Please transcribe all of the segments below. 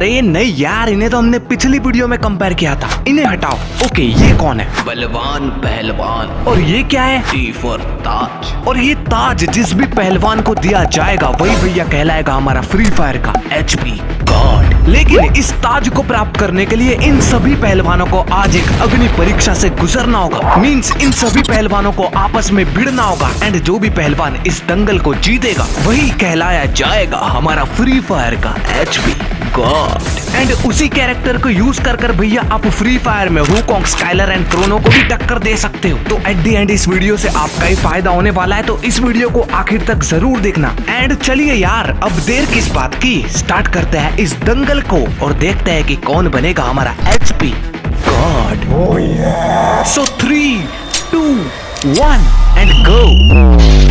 अरे नहीं यार, इन्हें तो हमने पिछली वीडियो में कंपेयर किया था, इन्हें हटाओ। ओके, ये कौन है? बलवान पहलवान। और ये क्या है? टी फॉर ताज। और ये ताज जिस भी पहलवान को दिया जाएगा वही भैया कहलाएगा हमारा फ्री फायर का एचपी गॉड। लेकिन इस ताज को प्राप्त करने के लिए इन सभी पहलवानों को आज एक अग्नि परीक्षा से गुजरना होगा। मींस इन सभी पहलवानों को आपस में भिड़ना होगा एंड जो भी पहलवान इस दंगल को जीतेगा वही कहलाया जाएगा हमारा फ्री फायर का एचपी गॉड। एंड उसी कैरेक्टर को यूज कर भैया आप फ्री फायर में वुकोंग, स्काइलर एंड क्रोनो को भी टक्कर दे सकते हो। तो एट द एंड इस वीडियो से आपका ही फायदा होने वाला है, तो इस वीडियो को आखिर तक जरूर देखना। एंड चलिए यार, अब देर किस बात की, स्टार्ट करते हैं इस दंगल को और देखते हैं कि कौन बनेगा हमारा HP God. So 3, 2, 1 and go.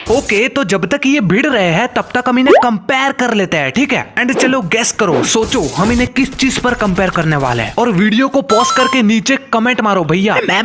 Okay, तो जब तक ये भिड़ रहे हैं तब तक हम इन्हें कंपेयर कर लेते हैं, ठीक है? एंड चलो गेस करो, सोचो हम इन्हें किस चीज पर कंपेयर करने वाले हैं, और वीडियो को पॉज करके नीचे कमेंट मारो भैया। मैं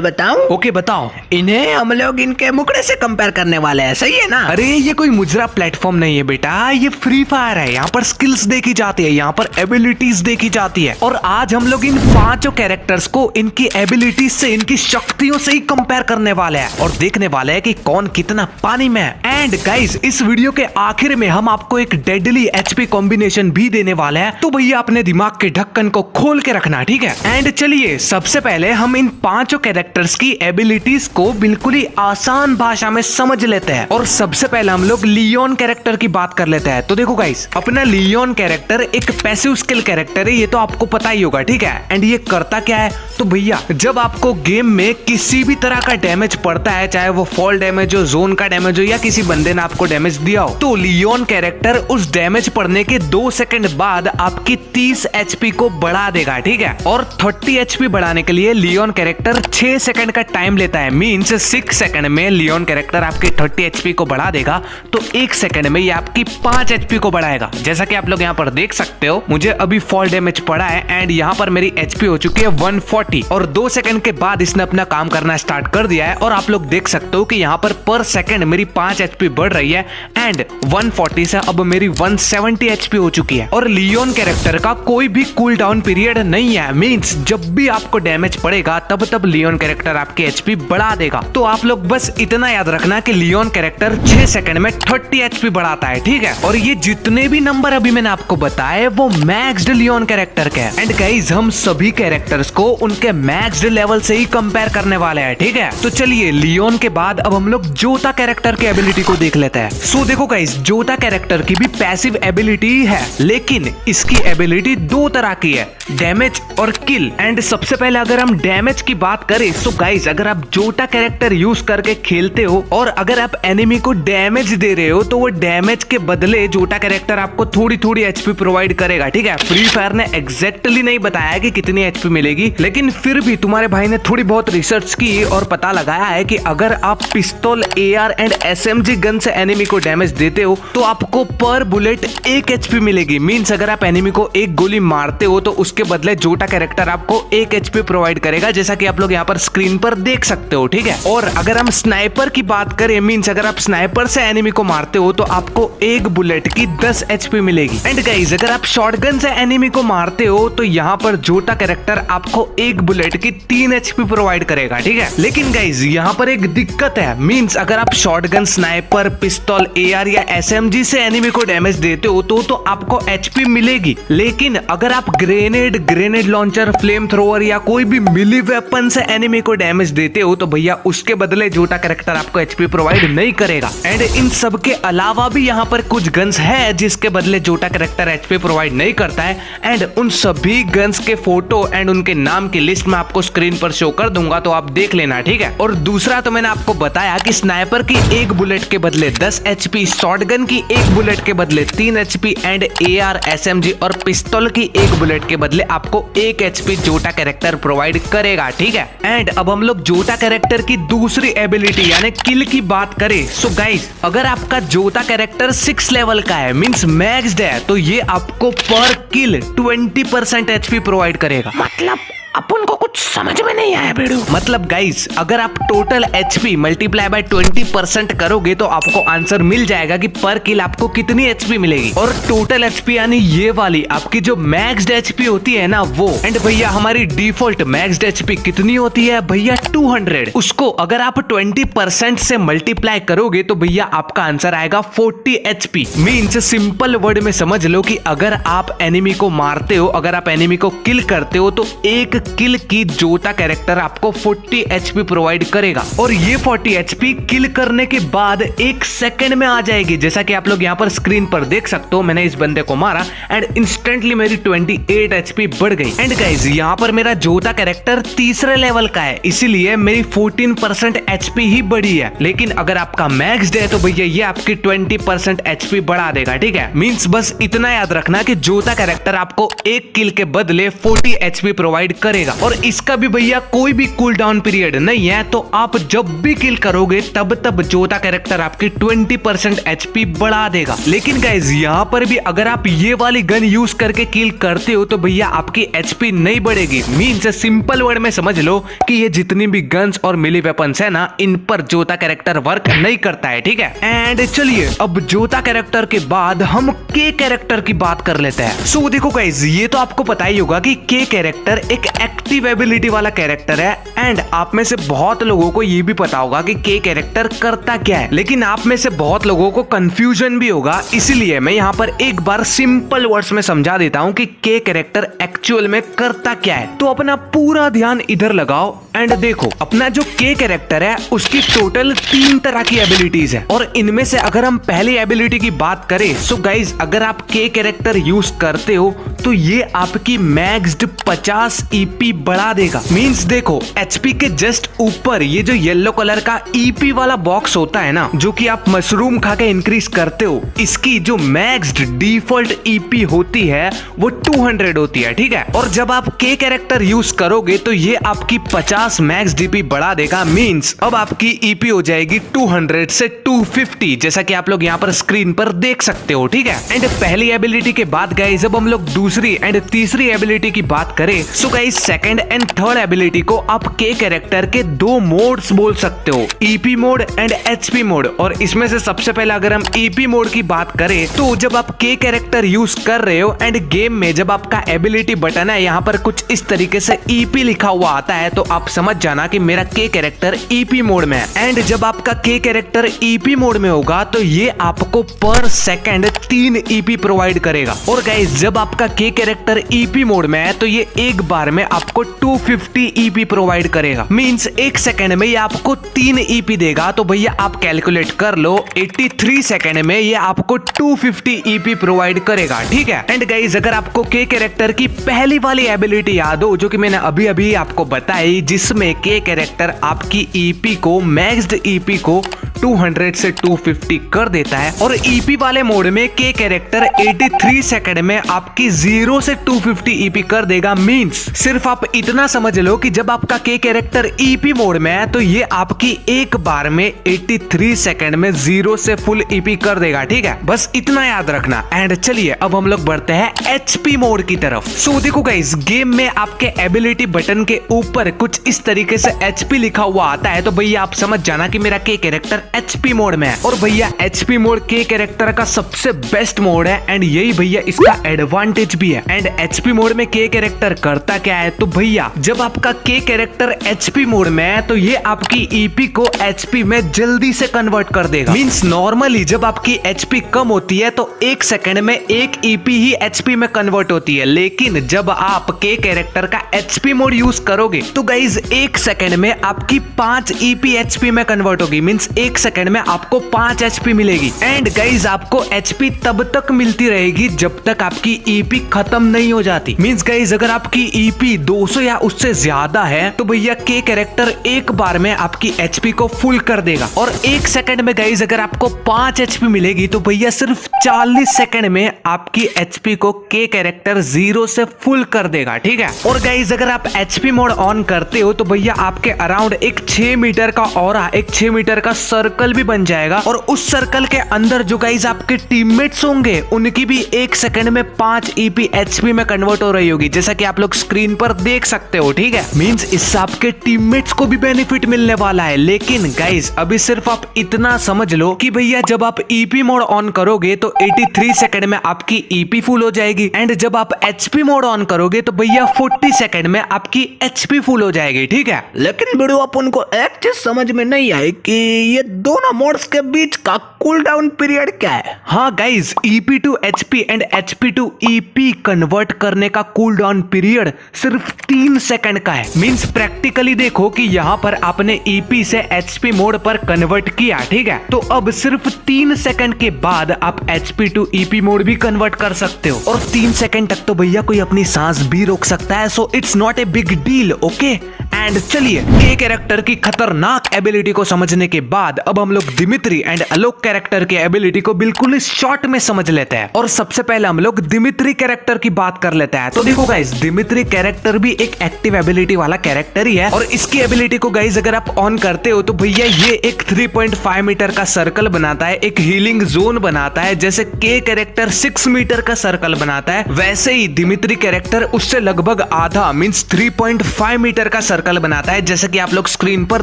बताऊं। ओके बताओ। इन्हें हम लोग इनके मुखड़े से कंपेयर करने वाले हैं, सही है ना? अरे ये कोई मुजरा प्लेटफॉर्म नहीं है बेटा, ये फ्री फायर है। यहाँ पर स्किल्स देखी जाती है, यहाँ पर एबिलिटीज देखी जाती है, और आज हम लोग इन पांचों कैरेक्टर्स को इनकी एबिलिटीज से, इनकी शक्तियों से ही कंपेयर करने वाले हैं और देखने वाले हैं कि कौन कितना पानी में। एंड गाइस, इस वीडियो के आखिर में हम आपको एक डेडली एचपी कॉम्बिनेशन भी देने वाले हैं, तो भैया अपने दिमाग के ढक्कन को खोल के रखना, ठीक है? एंड चलिए सबसे पहले हम इन पांचों कैरेक्टर्स की एबिलिटीज को बिल्कुल ही आसान भाषा में समझ लेते हैं। और सबसे पहले हम लोग लियोन कैरेक्टर की बात कर लेते हैं। तो देखो गाइस, अपना लियोन कैरेक्टर एक पैसिव स्किल कैरेक्टर है, ये तो आपको पता ही होगा, ठीक है? एंड ये करता क्या है, तो भैया जब आपको गेम में किसी भी तरह का डैमेज पड़ता है, चाहे वो फॉल डैमेज हो, जोन का डैमेज हो, या किसी बंदे ने आपको डैमेज दिया हो, तो लियोन कैरेक्टर उस डैमेज पड़ने के 2 सेकंड बाद आपकी 30 एचपी को बढ़ा देगा, ठीक है? और 30 एचपी बढ़ाने के लिए लियोन कैरेक्टर 6 सेकंड का टाइम लेता है। मींस 6 सेकंड में लियोन कैरेक्टर आपकी 30 एचपी को बढ़ा देगा, तो 1 सेकंड में ये आपकी 5 एचपी को बढ़ाएगा। जैसा कि आप लोग यहाँ पर देख सकते हो, मुझे अभी फॉल डैमेज पड़ा है एंड यहाँ पर मेरी एचपी हो चुकी है 140, और 2 सेकंड के बाद इसने अपना काम करना स्टार्ट कर दिया है। और आप लोग देख सकते हो कि यहाँ पर सेकंड मेरी 5 एचपी बढ़ रही है एंड 140 से अब मेरी 170 एचपी हो चुकी है। और लियोन कैरेक्टर का कोई भी कूल डाउन पीरियड नहीं है। मींस जब भी आपको डैमेज पड़ेगा तब लियोन कैरेक्टर आपकी एचपी बढ़ा देगा। तो आप लोग बस इतना याद रखना कि लियोन कैरेक्टर 6 सेकंड में 30 एचपी बढ़ाता है, ठीक है? और ये जितने भी नंबर अभी मैंने आपको बताए वो मैक्स्ड लियोन कैरेक्टर के हैं। एंड गाइस, हम सभी कैरेक्टर्स को उनके मैक्स्ड लेवल से ही कंपेयर करने वाले हैं, ठीक है? तो चलिए लियोन के बाद अब हम लोग जोता कैरेक्टर की एबिलिटी को देख लेते हैं। सो देखो गाइस, जोता कैरेक्टर की भी पैसिव एबिलिटी है, लेकिन इसकी एबिलिटी 2 तरह की है, डैमेज और किल। एंड सबसे पहले अगर हम डैमेज की बात करें, तो गाइस अगर आप जोटा कैरेक्टर यूज करके खेलते हो और अगर आप एनिमी को डैमेज दे रहे हो, तो वो डैमेज के बदले जोटा कैरेक्टर आपको थोड़ी एचपी प्रोवाइड करेगा, ठीक है? फ्री फायर ने एग्जैक्टली नहीं बताया कि कितनी एचपी मिलेगी, लेकिन फिर भी तुम्हारे भाई ने थोड़ी बहुत रिसर्च की और पता लगाया है कि अगर आप पिस्तौल, एआर एंड एसएमजी गन से एनिमी को डैमेज देते हो तो आपको पर बुलेट 1 एचपी मिलेगी। मींस अगर आप एनिमी को एक गोली मारते हो तो उसके बदले जोटा कैरेक्टर आपको 1 एचपी प्रोवाइड करेगा, जैसा कि आप लोग यहाँ पर स्क्रीन पर देख सकते हो, ठीक है? और अगर हम स्नाइपर की बात करें, मींस अगर आप स्नाइपर से एनिमी को मारते हो तो आपको 1 बुलेट की 10 एचपी मिलेगी। एंड गाइस, अगर आप शॉटगन से एनिमी को मारते हो तो यहाँ पर जोटा कैरेक्टर आपको 1 बुलेट की 3 एचपी प्रोवाइड करेगा, ठीक है? लेकिन गाइस यहाँ पर एक दिक्कत है। मींस अगर आप शॉटगन, स्नाइपर, पिस्तौल, एआर या एसएमजी से एनिमी को डैमेज देते हो तो आपको एचपी मिलेगी, लेकिन अगर आप ग्रेनेड लॉन्चर, फ्लेम थ्रोवर या कोई भी मिली वेपन से एनिमी को डैमेज देते हो तो भैया उसके बदले जोटा कैरेक्टर आपको एचपी प्रोवाइड नहीं करेगा। एंड इन सब के अलावा भी यहाँ पर कुछ गन्स है जिसके बदले जोटा कैरेक्टर एचपी प्रोवाइड नहीं करता है। एंड उन सभी गन्स के फोटो एंड उनके नाम की लिस्ट मैं आपको स्क्रीन पर शो कर दूंगा, तो आप देख लेना, ठीक है? और दूसरा तो मैंने आपको बताया कि स्नाइपर की 1 बुलेट के बदले 10 एचपी, शॉटगन की 1 बुलेट के बदले 3 एचपी एंड एआर, एसएमजी और पिस्तौल की 1 बुलेट के बदले आपको 1 एचपी जोटा कैरेक्टर प्रोवाइड करेगा, ठीक है? एंड अब हम लोग जोटा कैरेक्टर की दूसरी एबिलिटी यानी किल की बात करें, सो गाइस अगर आपका जोटा कैरेक्टर 6 लेवल का है, मींस मैक्स्ड है, तो ये आपको पर किल 20% एचपी प्रोवाइड करेगा। मतलब अब अपन को कुछ समझ में नहीं आया बेड़ू। मतलब गाइस, अगर आप टोटल एचपी मल्टीप्लाई बाय 20% करोगे तो आपको आंसर मिल जाएगा कि पर किल आपको कितनी एचपी मिलेगी। और टोटल एचपी यानी ये वाली आपकी जो मैक्स्ड एचपी होती है ना वो। एंड भैया हमारी डिफॉल्ट मैक्स्ड एचपी कितनी होती है भैया? 200। उसको अगर आप 20% से मल्टीप्लाई करोगे तो भैया आपका आंसर आएगा 40 एचपी। मीन्स सिंपल वर्ड में समझ लो कि अगर आप एनिमी को मारते हो, अगर आप एनिमी को किल करते हो तो एक किल की जोता कैरेक्टर आपको 40 एचपी प्रोवाइड करेगा। और ये 40 एचपी किल करने के बाद 1 सेकंड में आ जाएगी। जैसा कि आप लोग यहाँ पर स्क्रीन पर देख सकते हो, मैंने इस बंदे को मारा एंड इंस्टेंटली मेरी 28 एचपी बढ़ गई। एंड गाइस, यहाँ पर मेरा जोता कैरेक्टर तीसरे लेवल का है, इसीलिए मेरी 14% एचपी ही बढ़ी है। लेकिन अगर आपका मैक्स्ड है तो भैया ये आपकी 20% एचपी बढ़ा देगा। ठीक है, मींस बस इतना याद रखना कि जोता कैरेक्टर आपको एक किल के बदले 40 एचपी प्रोवाइड करेगा। और इसका भी भैया कोई भी कूल डाउन पीरियड नहीं है, तो आप जब भी किल करोगे तब जोता कैरेक्टर आपकी 20% एचपी बढ़ा देगा। लेकिन गाइस, यहाँ पर भी अगर आप ये वाली गन यूज करके किल करते हो तो भैया आपकी एचपी नहीं बढ़ेगी। मींस सिंपल वर्ड में समझ लो कि ये जितनी भी गन्स और मिली वेपन्स है ना, इन पर जोता कैरेक्टर वर्क नहीं करता है। ठीक है, एंड चलिए अब जोता कैरेक्टर के बाद हम के कैरेक्टर की बात कर लेते हैं। सो देखो गाइस, ये तो आपको पता ही होगा कि के कैरेक्टर एक एक्टिव एबिलिटी वाला कैरेक्टर है। एंड आप में से बहुत लोगों को ये भी पता होगा कि के कैरेक्टर करता क्या है, लेकिन आप में से बहुत लोगों को कंफ्यूजन भी होगा। इसीलिए मैं यहाँ पर एक बार सिंपल वर्ड्स में समझा देता हूँ कि के कैरेक्टर एक्चुअल में करता क्या है। तो अपना पूरा ध्यान इधर लगाओ एंड देखो, अपना जो के कैरेक्टर है उसकी टोटल 3 तरह की एबिलिटीज है। और इनमें से अगर हम पहली एबिलिटी की बात करें, सो गाइज अगर आप के कैरेक्टर यूज करते हो तो ये आपकी मैक्स्ड 50 ईपी बढ़ा देगा। मींस देखो, एचपी के जस्ट ऊपर ये जो येलो कलर का ईपी वाला बॉक्स होता है ना, जो कि आप मशरूम खा के इंक्रीज करते हो, इसकी जो मैक्स्ड डिफॉल्ट ईपी होती है वो 200 होती है। ठीक है, और जब आप के कैरेक्टर यूज करोगे तो ये आपकी 50 मैक्स डीपी बढ़ा देगा। मींस अब आपकी ईपी हो जाएगी 200 से 250, जैसा कि आप लोग यहाँ पर स्क्रीन पर देख सकते हो। ठीक है, एंड पहली एबिलिटी के बाद गाइस जब हम लोग दूसरी एंड तीसरी एबिलिटी की बात करें, so guys second and third ability को आप के कैरेक्टर के 2 मोड्स बोल सकते हो, EP mode and HP mode. और इसमें से सबसे पहले अगर हम ईपी मोड की बात करें तो जब आप के कैरेक्टर यूज कर रहे हो एंड गेम में जब आपका एबिलिटी बटन है यहाँ पर कुछ इस तरीके से ईपी लिखा हुआ आता है, तो आप समझ जाना कि मेरा के कैरेक्टर ईपी मोड में है। एंड जब आपका के कैरेक्टर ईपी मोड में होगा तो ये आपको पर सेकंड 3 ईपी प्रोवाइड करेगा। और गाइस जब आपका के कैरेक्टर ईपी मोड में है तो ये एक बार में आपको 250 ईपी प्रोवाइड करेगा। मींस 1 सेकंड में ये आपको 3 ईपी देगा। तो भैया आप कैलकुलेट कर लो, 83 सेकंड में ये आपको 250 ईपी प्रोवाइड करेगा। ठीक है, एंड गाइस अगर आपको के कैरेक्टर की पहली वाली एबिलिटी याद हो जो कि मैंने अभी अभी आपको बताई, जिसमें के कैरेक्टर आपकी ईपी को मैक्स्ड ईपी को 200 से 250 कर देता है, और ईपी वाले मोड में के कैरेक्टर 83 सेकंड में आपकी 0 से 250 ईपी कर देगा। मींस सिर्फ आप इतना समझ लो कि जब आपका के कैरेक्टर ईपी मोड में है तो ये आपकी एक बार में 83 सेकंड में 0 से फुल ईपी कर देगा। ठीक है, बस इतना याद रखना। एंड चलिए अब हम लोग बढ़ते हैं एचपी मोड की तरफ। सो देखो गाइस, गेम में आपके एबिलिटी बटन के ऊपर कुछ इस तरीके से एचपी लिखा हुआ आता है, तो भैया आप समझ जाना कि मेरा के कैरेक्टर एचपी मोड में है। और भैया एचपी मोड के कैरेक्टर का सबसे बेस्ट मोड है एंड यही भैया इसका एडवांटेज भी है। एंड एचपी मोड में के कैरेक्टर करता क्या है, तो भैया जब आपका के कैरेक्टर एचपी मोड में है तो ये आपकी ईपी को एचपी में जल्दी से कन्वर्ट कर देगा। मींस नॉर्मली जब आपकी एचपी कम होती है तो 1 सेकंड में 1 ईपी ही एचपी में कन्वर्ट होती है, लेकिन जब आप के कैरेक्टर का एचपी मोड यूज करोगे तो गाइज 1 सेकंड में आपकी 5 ईपी एचपी में कन्वर्ट होगी। मींस 1 सेकंड में आपको 5 एचपी मिलेगी। एंड गाइज आपको एचपी तब तक मिलती रहेगी जब तक आपकी ईपी खत्म नहीं हो जाती। मींस गाइज अगर आपकी ईपी 200 या उससे ज्यादा है तो भैया के कैरेक्टर एक बार में आपकी एचपी को फुल कर देगा। और 1 सेकंड में गाइज अगर आपको 5 एचपी मिलेगी तो भैया सिर्फ 40 सेकंड में आपकी एचपी को के कैरेक्टर 0 से फुल कर देगा। ठीक है, और गाइज अगर आप एचपी मोड ऑन करते हो तो भैया आपके अराउंड एक 6 मीटर का ऑरा, एक 6 मीटर का सर्कल भी बन जाएगा। और उस सर्कल के अंदर जो गाइज आपके टीममेट्स होंगे उनकी भी 1 सेकंड में 5 ईपी एचपी में कन्वर्ट हो रही होगी, जैसा कि आप लोग स्क्रीन पर देख सकते हो, ठीक है। मींस इससे आपके टीममेट्स को भी बेनिफिट मिलने वाला है। लेकिन गाइज अभी सिर्फ आप इतना समझ लो कि भैया जब आप ईपी मोड ऑन करोगे तो 83 सेकंड में आपकी ईपी फुल हो जाएगी, एंड जब आप एचपी मोड ऑन करोगे तो भैया 40 सेकंड में आपकी एचपी फुल हो जाएगी, ठीक है। लेकिन बिड़ू अपन को एक चीज समझ में नहीं आई कि ये दोनों मोड्स के बीच का कूल डाउन पीरियड क्या है। हाँ guys, EP to HP and HP to EP convert करने का कूल डाउन पीरियड सिर्फ 3 सेकंड का है। मींस प्रैक्टिकली देखो कि यहाँ पर आपने ईपी से एचपी मोड पर कन्वर्ट किया, ठीक है, तो अब सिर्फ 3 सेकंड के बाद आप एचपी टू ईपी मोड भी कन्वर्ट कर सकते हो, और 3 सेकंड तक तो भैया कोई अपनी सांस भी रोक सकता है। So it's not a big deal, okay. And चलिए के कैरेक्टर की खतरनाक एबिलिटी को समझने के बाद अब हम लोग दिमित्री एंड आलोक कैरेक्टर की एबिलिटी को बिल्कुल ही शॉर्ट में समझ लेते हैं। और सबसे पहले हम लोग दिमित्री कैरेक्टर की बात कर लेते हैं। तो देखो गाइस, दिमित्री कैरेक्टर भी एक एक्टिव एबिलिटी वाला कैरेक्टर ही है, और इसकी एबिलिटी को गाइस अगर आप ऑन करते हो तो भैया ये एक 3.5 मीटर का सर्कल बनाता है, एक हीलिंग जोन बनाता है। जैसे के कैरेक्टर 6 मीटर का सर्कल बनाता है, वैसे ही दिमित्री कैरेक्टर उससे लगभग आधा मींस 3.5 मीटर का सर्कल बनाता है, जैसे कि आप लोग स्क्रीन पर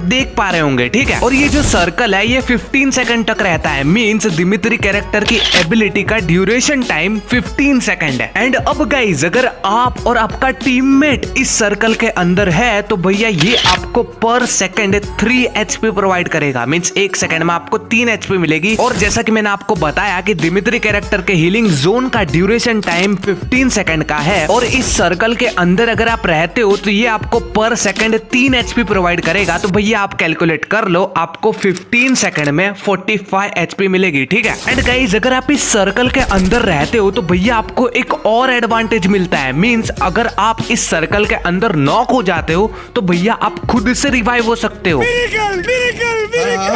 देख पा रहे होंगे, ठीक है। और ये जो सर्कल है ये 15 सेकंड तक रहता है। मींस दिमित्री कैरेक्टर की एबिलिटी का ड्यूरेशन टाइम 15 सेकंड है। एंड अब गाइस अगर आप और आपका टीममेट इस सर्कल के अंदर है तो भैया ये आपको पर सेकंड 3 एचपी प्रोवाइड करेगा। मींस 1 सेकंड में आपको 3 एचपी मिलेगी। और जैसा कि मैंने आपको बताया कि दिमित्री कैरेक्टर के हीलिंग जोन का ड्यूरेशन टाइम 15 सेकंड का है, और इस सर्कल के अंदर अगर आप रहते हो तो ये आपको पर सेकंड 3 एचपी प्रोवाइड करेगा। तो भैया आप कैलकुलेट कर लो, आपको 15 सेकंड में 45 एचपी मिलेगी, ठीक है। एंड गाइस अगर आप इस सर्कल के अंदर रहते हो तो भैया आपको एक और एडवांटेज मिलता है। मींस अगर आप इस सर्कल के अंदर नॉक हो जाते हो तो भैया आप खुद से रिवाइव हो सकते हो।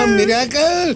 मिरेकल।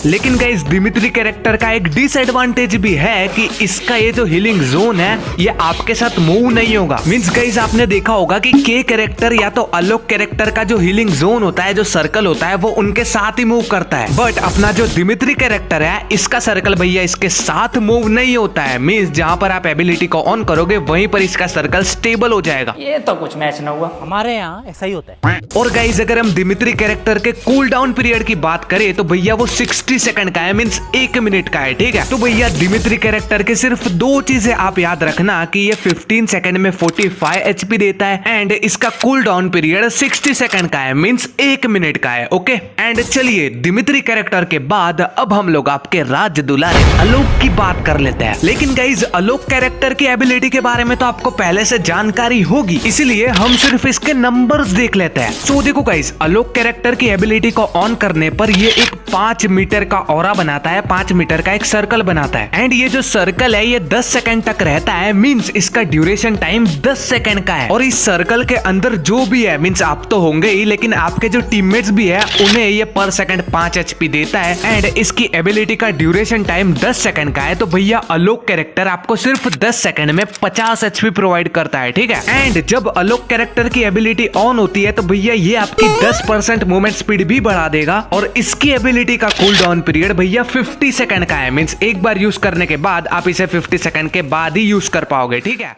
लेकिन गाइस दिमित्री कैरेक्टर का एक डिसएडवांटेज भी है कि इसका ये जो हीलिंग जोन है ये आपके साथ मूव नहीं होगा। मींस गाइस आपने देखा होगा कि के कैरेक्टर या तो आलोक कैरेक्टर का जो हीलिंग जोन होता है, जो सर्कल होता है, वो उनके साथ ही मूव करता है। बट अपना जो दिमित्री कैरेक्टर है इसका सर्कल भैया इसके साथ मूव नहीं होता है। मींस जहां पर आप एबिलिटी को ऑन करोगे वहीं पर इसका सर्कल स्टेबल हो जाएगा। ये तो कुछ मैच न हुआ। हमारे यहाँ ऐसा ही होता है। और गाइस अगर हम दिमित्री कैरेक्टर के कूल डाउन पीरियड की बात करें तो भैया वो 60 सेकंड का है, मींस 1 मिनट का है, ठीक है। तो भैया दिमित्री कैरेक्टर के सिर्फ 2 चीजें आप याद रखना कि ये 15 सेकंड में 45 एचपी देता है, एंड इसका कूल डाउन पीरियड 60 सेकंड का है, मींस 1 मिनट का है, ओके। एंड चलिए दिमित्री कैरेक्टर के बाद अब हम लोग आपके राज दुलारे आलोक की बात कर लेते हैं। लेकिन गाइस आलोक कैरेक्टर की एबिलिटी के बारे में तो आपको पहले से जानकारी होगी, इसीलिए हम सिर्फ इसके नंबर्स देख लेते हैं। सो देखो गाइस, आलोक कैरेक्टर की एबिलिटी को ऑन करने पर ये एक 5 मीटर का ऑरा बनाता है, 5 मीटर का एक सर्कल बनाता है। एंड ये जो सर्कल है ये 10 सेकंड तक रहता है। मींस इसका ड्यूरेशन टाइम 10 सेकंड का है। और इस सर्कल के अंदर जो भी है, मींस आप तो होंगे ही, लेकिन आपके जो टीममेट्स भी है उन्हें ये पर सेकंड 5 एचपी देता है। एंड इसकी एबिलिटी का ड्यूरेशन टाइम 10 सेकंड का है। तो भैया आलोक कैरेक्टर आपको सिर्फ 10 सेकंड में 50 एचपी प्रोवाइड करता है, ठीक है। एंड जब आलोक कैरेक्टर की एबिलिटी ऑन होती है तो भैया ये आपकी 10% मूवमेंट स्पीड भी बढ़ा देगा। और इसकी एबिलिटी का कूल डाउन पीरियड भैया 50 सेकंड का है। मींस एक बार यूज करने के बाद आप इसे 50 सेकंड के बाद ही यूज कर पाओगे, ठीक है।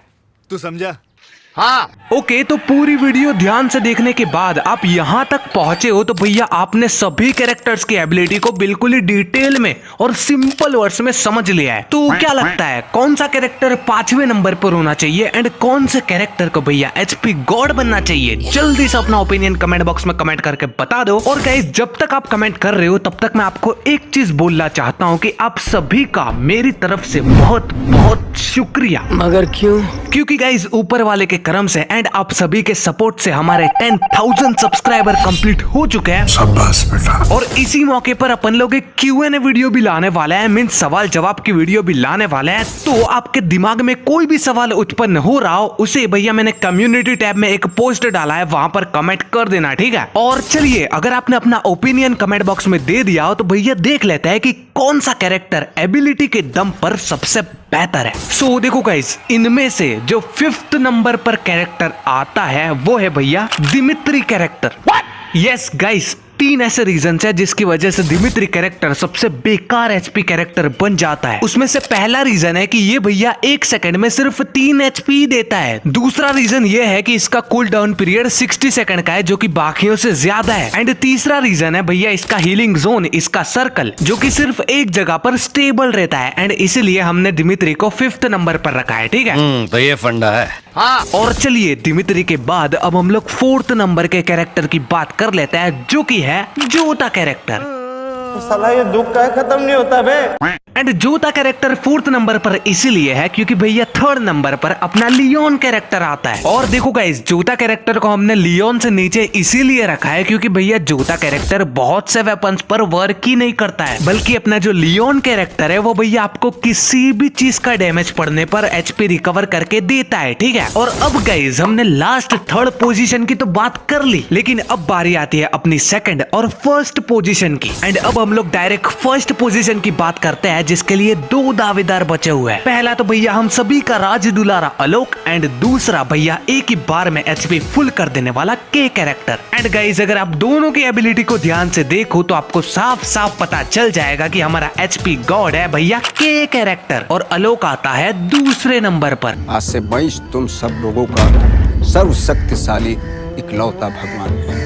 तू समझा? हाँ। ओके, तो पूरी वीडियो ध्यान से देखने के बाद आप यहाँ तक पहुंचे हो तो भैया आपने सभी कैरेक्टर्स की एबिलिटी को बिल्कुल ही डिटेल में और सिंपल वर्ड्स में समझ लिया है। तो क्या लगता है कौन सा कैरेक्टर 5वें नंबर पर होना चाहिए एंड कौन से कैरेक्टर को भैया एचपी गॉड बनना चाहिए? जल्दी से अपना ओपिनियन कमेंट बॉक्स में कमेंट करके बता दो। और गाइस जब तक आप कमेंट कर रहे हो तब तक मैं आपको एक चीज बोलना चाहता हूँ कि आप सभी का मेरी तरफ से बहुत बहुत शुक्रिया। मगर क्यों? क्योंकि गाइस ऊपर वाले के करम से एंड आप सभी के सपोर्ट से हमारे 10,000 सब्सक्राइबर कंप्लीट हो चुके हैं। शाबाश बेटा। और इसी मौके पर अपन लोग एक Q&A वीडियो भी लाने वाले हैं, मींस सवाल जवाब की वीडियो भी लाने वाले हैं। तो आपके दिमाग में कोई भी सवाल उत्पन्न हो रहा हो उसे भैया मैंने कम्युनिटी टैब में एक पोस्ट डाला है, वहां पर कमेंट कर देना, ठीक है। और चलिए अगर आपने अपना ओपिनियन कमेंट बॉक्स में दे दिया हो तो भैया देख लेते हैं कि कौन सा कैरेक्टर एबिलिटी के दम पर सबसे बेहतर है। सो देखो गाइस, इनमें से जो 5th नंबर पर कैरेक्टर आता है वो है भैया दिमित्री कैरेक्टर। यस गाइस, 3 ऐसे रीजन है जिसकी वजह से दिमित्री कैरेक्टर सबसे बेकार एचपी कैरेक्टर बन जाता है। उसमें से पहला रीजन है कि ये भैया 1 सेकंड में सिर्फ 3 एचपी देता है। दूसरा रीजन ये है कि इसका कूल डाउन पीरियड 60 सेकंड का है जो कि बाकियों से ज्यादा है। एंड तीसरा रीजन है भैया इसका हीलिंग जोन, इसका सर्कल जो कि सिर्फ एक जगह पर स्टेबल रहता है। एंड इसीलिए हमने दिमित्री को 5th नंबर पर रखा है। ठीक है, तो ये फंडा है। हाँ, और चलिए दिमित्री के बाद अब हम लोग 4th नंबर के कैरेक्टर की बात कर लेते हैं जो कि है जोता कैरेक्टर। साला ये दुख का खत्म नहीं होता बे। एंड जोता कैरेक्टर 4th नंबर पर इसीलिए है क्योंकि भैया 3rd नंबर पर अपना लियोन कैरेक्टर आता है। और देखो गाइस, जोता कैरेक्टर को हमने लियोन से नीचे इसीलिए रखा है क्योंकि भैया जोता कैरेक्टर बहुत से वेपन्स पर वर्क ही नहीं करता है, बल्कि अपना जो लियोन कैरेक्टर है वो भैया आपको किसी भी चीज का डैमेज पड़ने पर एचपी रिकवर करके देता है। ठीक है, और अब गाइस हमने लास्ट 3rd पोजीशन की तो बात कर ली, लेकिन अब बारी आती है अपनी 2nd और 1st पोजीशन की। एंड अब हम लोग डायरेक्ट 1st पोजीशन की बात करते हैं जिसके लिए 2 दावेदार बचे हुए हैं। पहला तो भैया हम सभी का राज दुलारा आलोक एंड दूसरा भैया एक ही बार में एचपी फुल कर देने वाला के कैरेक्टर। एंड गाइस अगर आप दोनों की एबिलिटी को ध्यान से देखो तो आपको साफ साफ पता चल जाएगा कि हमारा एचपी गॉड है भैया के कैरेक्टर और आलोक आता है दूसरे नंबर पर। आज से वंश तुम सब लोगों का सर्वशक्तिशाली इकलौता भगवान है।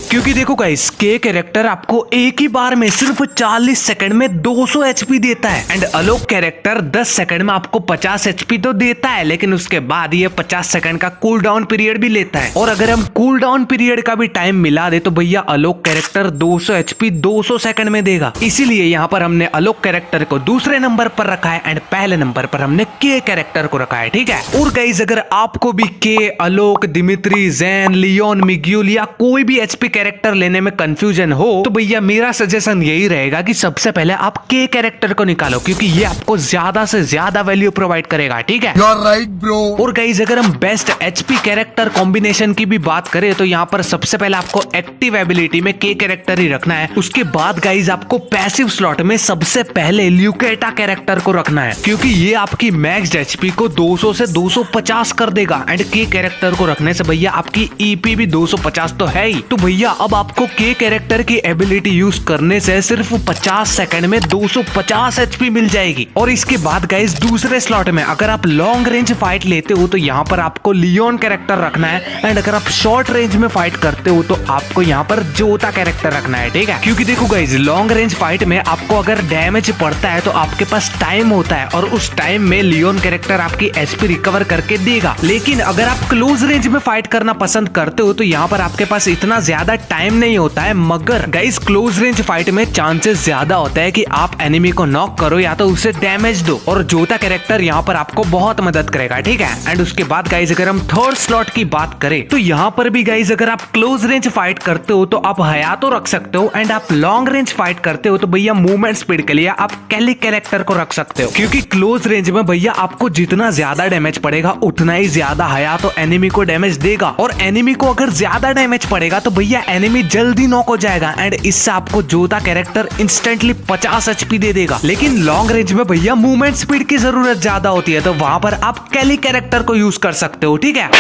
क्योंकि देखो गाइस, के कैरेक्टर आपको एक ही बार में सिर्फ 40 सेकंड में 200 एचपी देता है। एंड आलोक कैरेक्टर 10 सेकंड में आपको 50 एचपी तो देता है, लेकिन उसके बाद ये 50 सेकंड का कूल डाउन पीरियड भी लेता है। और अगर हम कूल डाउन पीरियड का भी टाइम मिला दे तो भैया आलोक कैरेक्टर 200 एचपी 200 सेकंड में देगा। इसीलिए यहाँ पर हमने आलोक कैरेक्टर को दूसरे नंबर पर रखा है एंड पहले नंबर पर हमने के कैरेक्टर को रखा है। ठीक है, और गाइस अगर आपको भी के, आलोक, दिमित्री, जैन, लियोन, मिग्यूल या कोई भी एचपी कैरेक्टर लेने में कंफ्यूजन हो तो भैया मेरा सजेशन यही रहेगा कि सबसे पहले आप के कैरेक्टर को निकालो क्योंकि ये आपको ज्यादा से ज्यादा वैल्यू प्रोवाइड करेगा। ठीक है, राइट ब्रो। और गाइस अगर हम बेस्ट एचपी कैरेक्टर कॉम्बिनेशन की भी बात करें तो यहाँ पर सबसे पहले आपको एक्टिव एबिलिटी में के कैरेक्टर ही रखना है। उसके बाद गाइस आपको पैसिव स्लॉट में सबसे पहले ल्यूकेटा कैरेक्टर को रखना है क्योंकि ये आपकी मैक्स एचपी को 200 से 250 कर देगा। एंड के कैरेक्टर को रखने से भैया आपकी ईपी भी 250 तो है ही। तो भैया अब आपको के कैरेक्टर की एबिलिटी यूज करने से सिर्फ 50 सेकंड में 250 एचपी मिल जाएगी। और इसके बाद गाइस दूसरे स्लॉट में अगर आप लॉन्ग रेंज फाइट लेते हो तो यहाँ पर आपको लियोन कैरेक्टर रखना है। एंड अगर आप शॉर्ट रेंज में फाइट करते हो तो आपको यहाँ पर जोता कैरेक्टर रखना है। ठीक है, क्योंकि देखो गाइस लॉन्ग रेंज फाइट में आपको अगर डैमेज पड़ता है तो आपके पास टाइम होता है और उस टाइम में लियोन कैरेक्टर आपकी एचपी रिकवर करके देगा। लेकिन अगर आप क्लोज रेंज में फाइट करना पसंद करते हो तो यहाँ पर आपके पास इतना ज्यादा टाइम नहीं होता है, मगर गाइस क्लोज रेंज फाइट में चांसेस ज्यादा होता है कि आप एनिमी को नॉक करो या तो उसे डैमेज दो और जोता कैरेक्टर यहाँ पर आपको बहुत मदद करेगा। ठीक है, एंड उसके बाद गाइस अगर हम 3rd स्लॉट की बात करें तो यहाँ पर भी गाइस अगर आप क्लोज रेंज फाइट करते हो तो आप हया तो रख सकते हो एंड आप लॉन्ग रेंज फाइट करते हो तो भैया मूवमेंट स्पीड के लिए आप कैली कैरेक्टर को रख सकते हो क्योंकि क्लोज रेंज में भैया आपको जितना ज्यादा डैमेज पड़ेगा उतना ही ज्यादा हया तो एनिमी को डैमेज देगा। और एनिमी को अगर ज्यादा डैमेज पड़ेगा तो भैया एनिमी जल्दी नॉक हो जाएगा एंड इससे आपको जोता कैरेक्टर इंस्टेंटली 50 एचपी दे देगा। लेकिन लॉन्ग रेंज में भैया मूवमेंट स्पीड की जरूरत ज्यादा होती है तो वहां पर आप कैली कैरेक्टर को यूज कर सकते हो। ठीक है,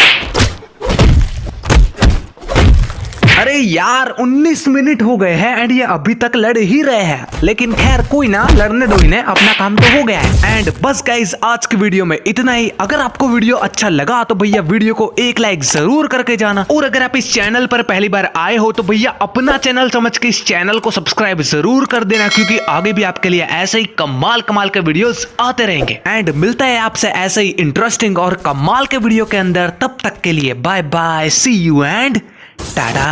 अरे यार 19 मिनट हो गए हैं एंड ये अभी तक लड़ ही रहे हैं, लेकिन खैर कोई ना, लड़ने दो इन्हें, अपना काम तो हो गया है। एंड बस गाइस आज की वीडियो में इतना ही। अगर आपको वीडियो अच्छा लगा तो भैया वीडियो को एक लाइक जरूर करके जाना और अगर आप इस चैनल पर पहली बार आए हो तो भैया अपना चैनल समझ के इस चैनल को सब्सक्राइब जरूर कर देना क्योंकि आगे भी आपके लिए ऐसे ही कमाल कमाल के वीडियोस आते रहेंगे। एंड मिलता है आपसे ऐसे ही इंटरेस्टिंग और कमाल के वीडियो के अंदर, तब तक के लिए bye bye, see you and Tata.